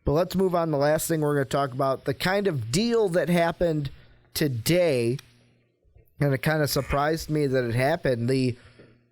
But let's move on. The last thing we're going to talk about, the kind of deal that happened today, and it kind of surprised me that it happened. The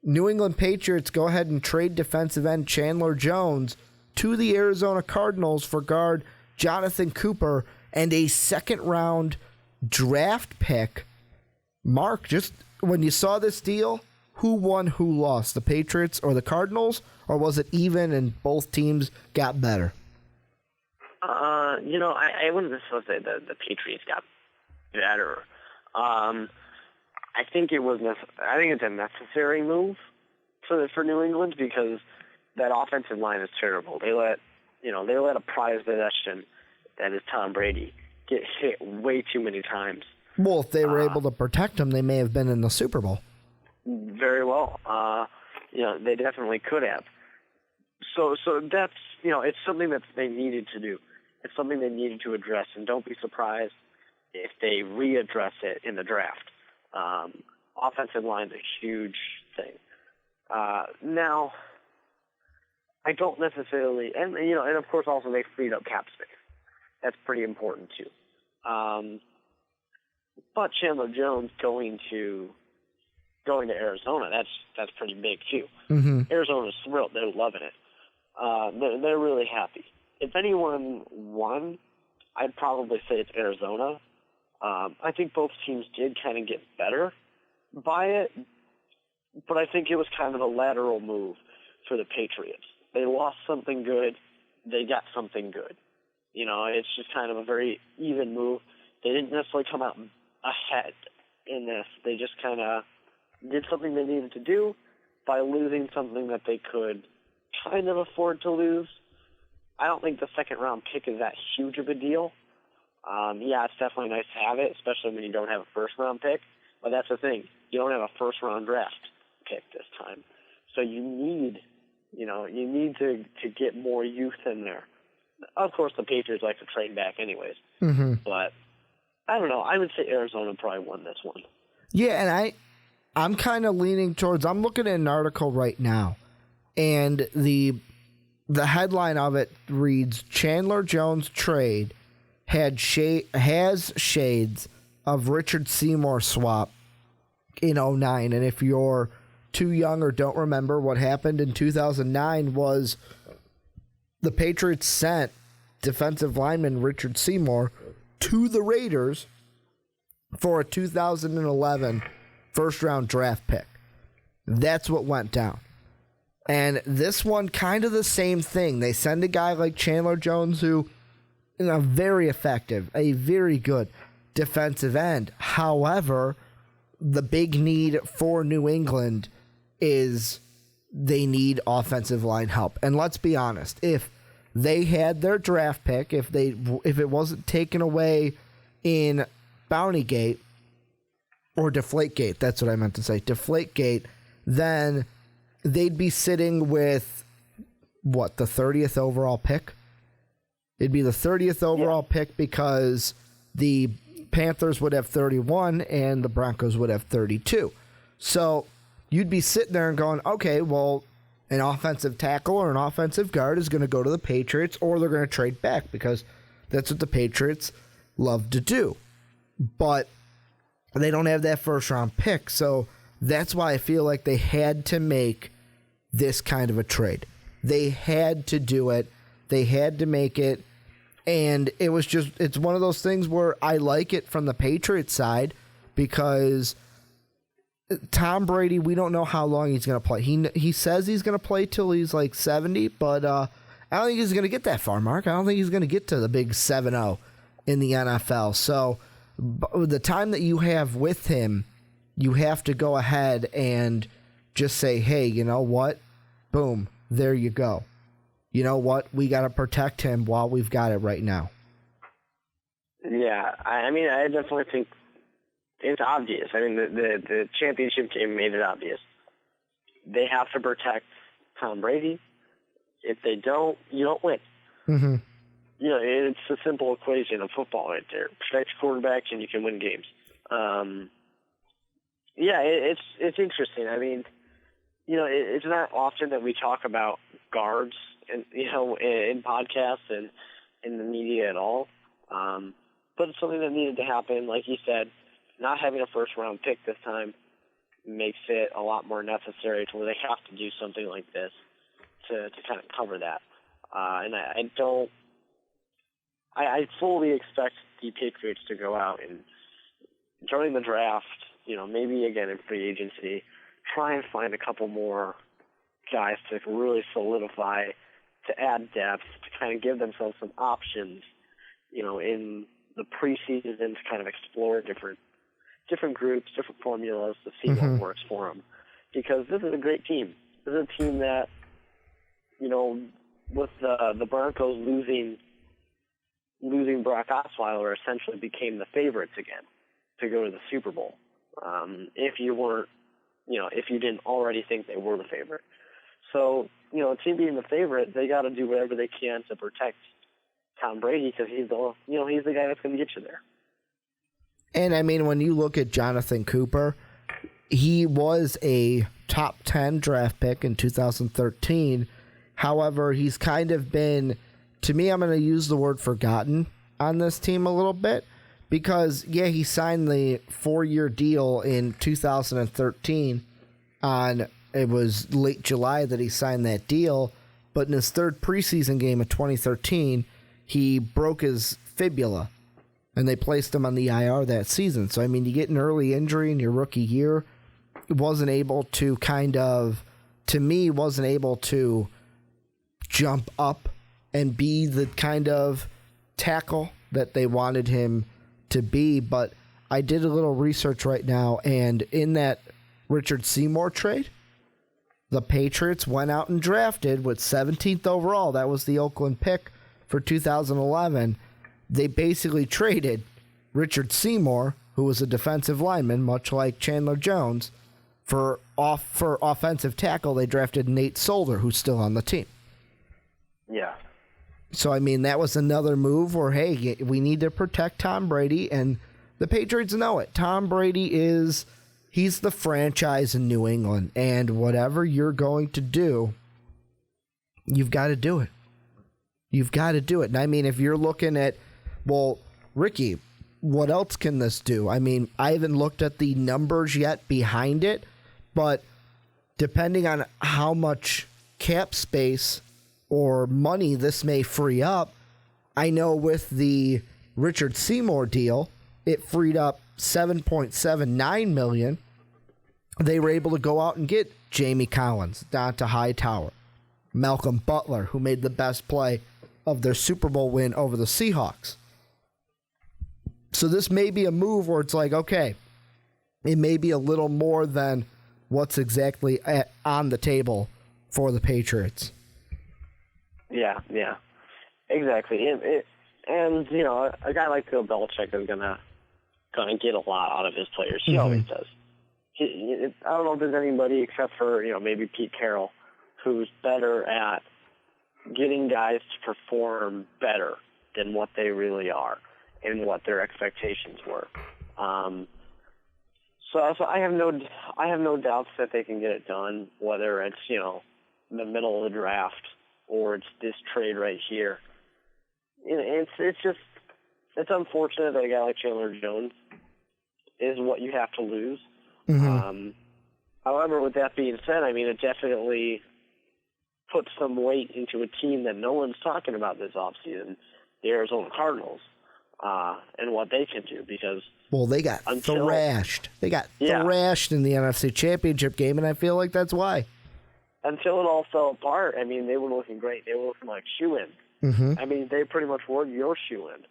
New England Patriots go ahead and trade defensive end Chandler Jones to the Arizona Cardinals for guard Jonathan Cooper and a second-round draft pick. Mark, just when you saw this deal, who won, who lost, the Patriots or the Cardinals, or was it even and both teams got better? I wouldn't necessarily say that the Patriots got better. I think it's a necessary move for New England because that offensive line is terrible. They let a prized possession that is Tom Brady get hit way too many times. Well, if they were able to protect him, they may have been in the Super Bowl. Very well. They definitely could have. So that's, it's something that they needed to do. It's something they needed to address, and don't be surprised if they readdress it in the draft. Offensive line is a huge thing. Now, I don't necessarily, and of course also they freed up cap space. That's pretty important too. But Chandler Jones going to Arizona, that's pretty big too. Mm-hmm. Arizona's thrilled; they're loving it. They're really happy. If anyone won, I'd probably say it's Arizona. I think both teams did kind of get better by it, but I think it was kind of a lateral move for the Patriots. They lost something good, they got something good. It's just kind of a very even move. They didn't necessarily come out ahead in this. They just kind of did something they needed to do by losing something that they could kind of afford to lose. I don't think the second-round pick is that huge of a deal. It's definitely nice to have it, especially when you don't have a first-round pick. But that's the thing. You don't have a first-round draft pick this time. So you need to get more youth in there. Of course, the Patriots like to trade back anyways. Mm-hmm. But I don't know. I would say Arizona probably won this one. Yeah, and I'm kind of leaning towards, I'm looking at an article right now, and the headline of it reads, Chandler Jones trade has shades of Richard Seymour swap in 2009. And if you're too young or don't remember, what happened in 2009 was the Patriots sent defensive lineman Richard Seymour to the Raiders for a 2011 first-round draft pick. That's what went down. And this one, kind of the same thing. They send a guy like Chandler Jones who is very effective, a very good defensive end. However, the big need for New England is they need offensive line help. And let's be honest, if they had their draft pick, if it wasn't taken away in Bountygate or Deflategate, that's what I meant to say, Deflategate, then they'd be sitting with, the 30th overall pick? It'd be the 30th overall pick because the Panthers would have 31 and the Broncos would have 32. So you'd be sitting there and going, okay, well, an offensive tackle or an offensive guard is going to go to the Patriots, or they're going to trade back because that's what the Patriots love to do. But they don't have that first-round pick, so that's why I feel like they had to make this kind of a trade. They had to do it. They had to make it. And it's one of those things where I like it from the Patriots side because Tom Brady, we don't know how long he's going to play. He says he's going to play till he's like 70, but I don't think he's going to get that far, Mark. I don't think he's going to get to the big 7-0 in the NFL. So the time that you have with him, you have to go ahead and just say, hey, you know what? Boom, there you go. You know what? We got to protect him while we've got it right now. Yeah, I mean, I definitely think it's obvious. I mean, the championship game made it obvious. They have to protect Tom Brady. If they don't, you don't win. Mm-hmm. It's a simple equation of football right there. Protect your quarterback and you can win games. It's interesting. I mean, it's not often that we talk about guards and in podcasts, and in the media at all. But it's something that needed to happen. Like you said, not having a first-round pick this time makes it a lot more necessary to where they have to do something like this to kind of cover that. And I fully expect the Patriots to go out and during the draft, maybe again in free agency, try and find a couple more guys to really solidify, to add depth, to kind of give themselves some options, in the preseason to kind of explore different groups, different formulas to see what works for them. Because this is a great team. This is a team that, with the Broncos losing Brock Osweiler, essentially became the favorites again to go to the Super Bowl. If you didn't already think they were the favorite. So, a team being the favorite, they got to do whatever they can to protect Tom Brady because he's the guy that's going to get you there. And I mean, when you look at Jonathan Cooper, he was a top 10 draft pick in 2013. However, he's kind of been, to me, I'm going to use the word forgotten on this team a little bit because, yeah, he signed the 4-year deal in 2013 it was late July that he signed that deal, but in his third preseason game of 2013, he broke his fibula, and they placed him on the IR that season. So, I mean, you get an early injury in your rookie year, wasn't able to jump up and be the kind of tackle that they wanted him to be. But I did a little research right now, and in that Richard Seymour trade, the Patriots went out and drafted with 17th overall. That was the Oakland pick for 2011. They basically traded Richard Seymour, who was a defensive lineman, much like Chandler Jones, for offensive tackle. They drafted Nate Solder, who's still on the team. Yeah. So, I mean, that was another move where, hey, we need to protect Tom Brady, and the Patriots know it. Tom Brady he's the franchise in New England, and whatever you're going to do, you've got to do it. You've got to do it. And I mean, if you're looking at, well, Ricky, what else can this do? I mean, I haven't looked at the numbers yet behind it, but depending on how much cap space or money this may free up, I know with the Richard Seymour deal, it freed up $7.79 million. They were able to go out and get Jamie Collins, Donta Hightower, Malcolm Butler, who made the best play of their Super Bowl win over the Seahawks. So this may be a move where it's like, okay, it may be a little more than what's exactly on the table for the Patriots. Yeah, exactly. And a guy like Bill Belichick is gonna get a lot out of his players. He always does. I don't know if there's anybody except for maybe Pete Carroll who's better at getting guys to perform better than what they really are and what their expectations were. So I have no doubts that they can get it done, whether it's the middle of the draft or it's this trade right here. It's unfortunate that a guy like Chandler Jones is what you have to lose. However, with that being said, I mean, it definitely puts some weight into a team that no one's talking about this offseason, the Arizona Cardinals, and what they can do because... Well, they got thrashed. They got thrashed in the NFC Championship game, and I feel like that's why. Until it all fell apart, I mean, they were looking great. They were looking like shoe-in. I mean, they pretty much were your shoe-in.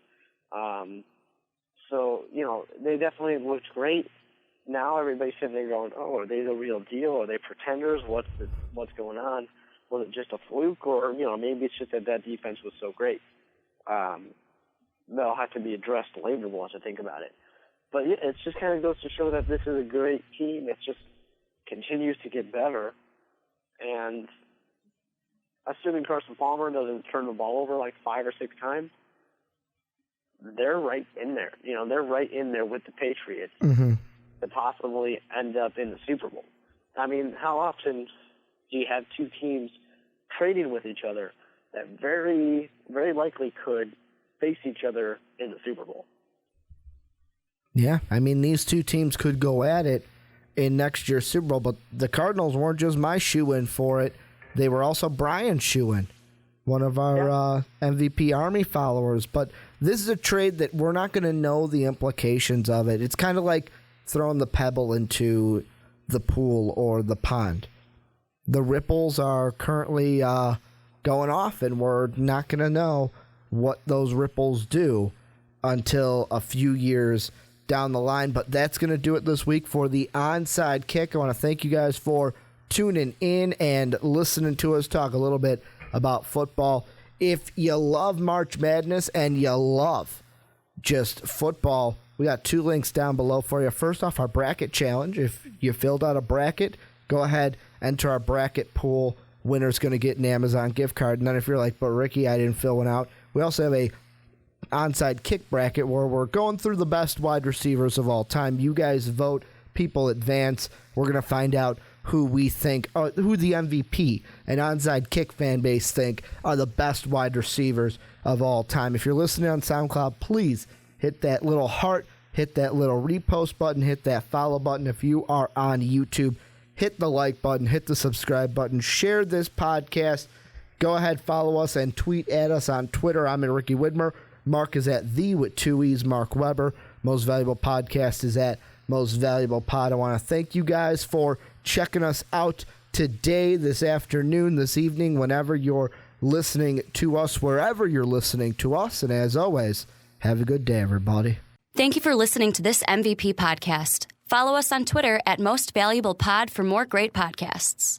So, they definitely looked great. Now everybody's sitting there going, oh, are they the real deal? Are they pretenders? What's going on? Was it just a fluke? Or, maybe it's just that defense was so great. That'll have to be addressed later once I think about it. But yeah, it just kind of goes to show that this is a great team. It just continues to get better. And assuming Carson Palmer doesn't turn the ball over like 5 or 6 times, they're right in there. They're right in there with the Patriots to possibly end up in the Super Bowl. I mean, how often do you have two teams trading with each other that very, very likely could face each other in the Super Bowl. Yeah, I mean, these two teams could go at it in next year's Super Bowl, but the Cardinals weren't just my shoe-in for it. They were also Brian's shoe-in, one of our MVP Army followers. But this is a trade that we're not going to know the implications of it. It's kind of like throwing the pebble into the pool or the pond. The ripples are currently going off, and we're not going to know what those ripples do until a few years down the line. But that's going to do it this week for the Onside Kick. I want to thank you guys for tuning in and listening to us talk a little bit about football. If you love March Madness and you love just football, we got 2 links down below for you. First off, our bracket challenge. If you filled out a bracket, go ahead, enter our bracket pool. Winner's going to get an Amazon gift card. And then if you're like, but Ricky, I didn't fill one out, we also have a Onside Kick bracket where we're going through the best wide receivers of all time. You guys vote, people advance. We're going to find out who we think, who the MVP and Onside Kick fan base think are the best wide receivers of all time. If you're listening on SoundCloud, please hit that little heart, hit that little repost button, hit that follow button. If you are on YouTube, hit the like button, hit the subscribe button, share this podcast. Go ahead, follow us and tweet at us on Twitter. I'm at Ricky Widmer. Mark is at the with 2 E's, Mark Weber. Most Valuable Podcast is at Most Valuable Pod. I want to thank you guys for checking us out today, this afternoon, this evening, whenever you're listening to us, wherever you're listening to us. And as always, have a good day, everybody. Thank you for listening to this MVP podcast. Follow us on Twitter at Most Valuable Pod for more great podcasts.